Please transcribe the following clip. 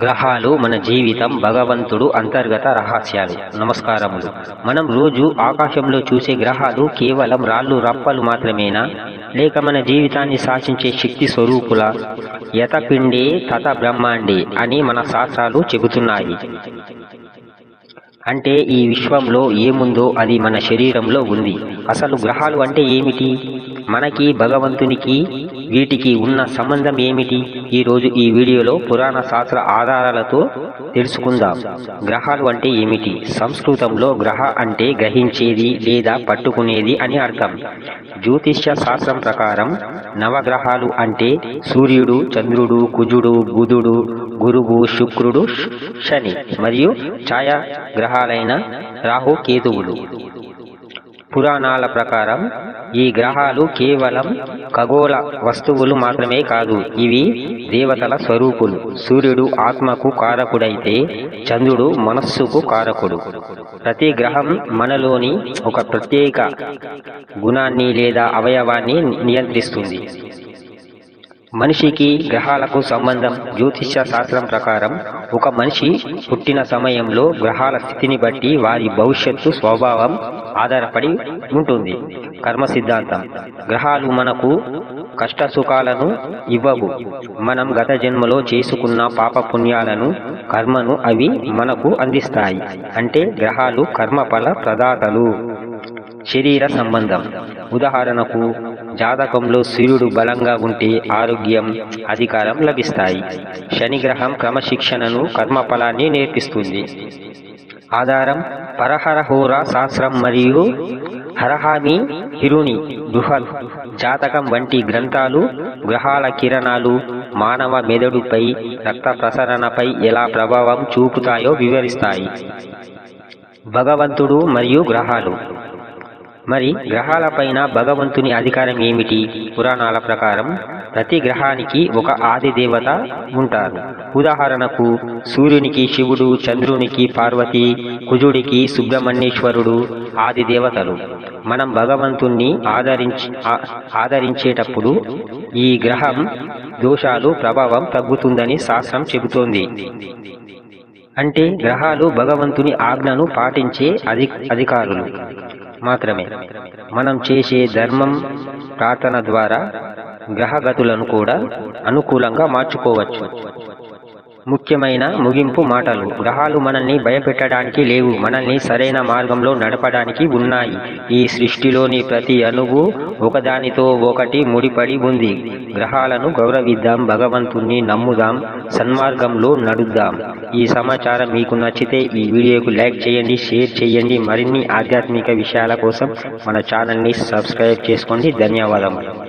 గ్రహాలు మన జీవితం భగవంతుడు అంతర్గత రహస్యాలు. నమస్కారములు. మనం రోజు ఆకాశంలో చూసే గ్రహాలు కేవలం రాళ్ళు రప్పలు మాత్రమేనా, లేక మన జీవితాన్ని శాసించే శక్తి స్వరూపుల? యత పిండే తత బ్రహ్మాండే అని మన శాస్త్రాలు చెబుతున్నాయి. అంటే ఈ విశ్వంలో ఏముందో అది మన శరీరంలో ఉంది. అసలు గ్రహాలు అంటే ఏమిటి, మనకి భగవంతునికి వీటికి ఉన్న సంబంధం ఏమిటి? ఈరోజు ఈ వీడియోలో పురాణ శాస్త్ర ఆధారాలతో తెలుసుకుందాం. గ్రహాలు అంటే ఏమిటి? సంస్కృతంలో గ్రహ అంటే గ్రహించేది లేదా పట్టుకునేది అని అర్థం. జ్యోతిష్య శాస్త్రం ప్రకారం నవగ్రహాలు అంటే సూర్యుడు, చంద్రుడు, కుజుడు, బుధుడు, గురువు, శుక్రుడు, శని మరియు ఛాయా గ్రహాలైన రాహు, కేతువులు. పురాణాల ప్రకారం ఈ గ్రహాలు కేవలం ఖగోళ వస్తువులు మాత్రమే కాదు, ఇవి దేవతల స్వరూపులు. సూర్యుడు ఆత్మకు కారకుడైతే చంద్రుడు మనస్సుకు కారకుడు. ప్రతి గ్రహం మనలోని ఒక ప్రత్యేక గుణాన్ని లేదా అవయవాన్ని నియంత్రిస్తుంది. మనిషికి గ్రహాలకు సంబంధం. జ్యోతిష్య శాస్త్రం ప్రకారం ఒక మనిషి పుట్టిన సమయంలో గ్రహాల స్థితిని బట్టి వారి భవిష్యత్తు స్వభావం ఆధారపడి ఉంటుంది. కర్మ సిద్ధాంతం. గ్రహాలు మనకు కష్ట సుఖాలను ఇవ్వవు. మనం గత జన్మలో చేసుకున్న పాప పుణ్యాలను, కర్మను అవి మనకు అందిస్తాయి. అంటే గ్రహాలు కర్మఫల ప్రదాతలు. శరీర సంబంధం. ఉదాహరణకు జాతకంలో సూర్యుడు బలంగా ఉంటే ఆరోగ్యం, అధికారం లభిస్తాయి. శనిగ్రహం క్రమశిక్షణను, కర్మఫలాన్ని నేర్పిస్తుంది. ఆధారం పరహరహోర శాస్త్రం మరియు హరహామి హిరుని గుహలు. జాతకం వంటి గ్రంథాలు గ్రహాల కిరణాలు మానవ మెదడుపై, రక్త ప్రసరణపై ఎలా ప్రభావం చూపుతాయో వివరిస్తాయి. భగవంతుడు మరియు గ్రహాలు. మరి గ్రహాలపైన భగవంతుని అధికారం ఏమిటి? పురాణాల ప్రకారం ప్రతి గ్రహానికి ఒక ఆది దేవత ఉంటారు. ఉదాహరణకు సూర్యునికి శివుడు, చంద్రునికి పార్వతి, కుజుడికి సుబ్రహ్మణ్యేశ్వరుడు ఆది దేవతలు. మనం భగవంతుణ్ణి ఆదరించేటప్పుడు ఈ గ్రహం దోషాలు ప్రభావం తగ్గుతుందని శాస్త్రం చెబుతోంది. అంటే గ్రహాలు భగవంతుని ఆజ్ఞను పాటించే అధికారులు మాత్రమే. మనం చేసే ధర్మం, ప్రార్థన ద్వారా గ్రహగతులను కూడా అనుకూలంగా మార్చుకోవచ్చు. ముఖ్యమైన ముగింపు మాటలు. గ్రహాలు మనల్ని భయపెట్టడానికి లేవు, మనల్ని సరైన మార్గంలో నడపడానికి ఉన్నాయి. ఈ సృష్టిలోని ప్రతి అణువు ఒకదానితో ఒకటి ముడిపడి ఉంది. గ్రహాలను గౌరవిద్దాం, భగవంతుణ్ణి నమ్ముదాం, సన్మార్గంలో నడుద్దాం. ఈ సమాచారం మీకు నచ్చితే ఈ వీడియోకు లైక్ చేయండి, షేర్ చేయండి. మరిన్ని ఆధ్యాత్మిక విషయాల కోసం మన ఛానల్ని సబ్స్క్రైబ్ చేసుకోండి. ధన్యవాదములు.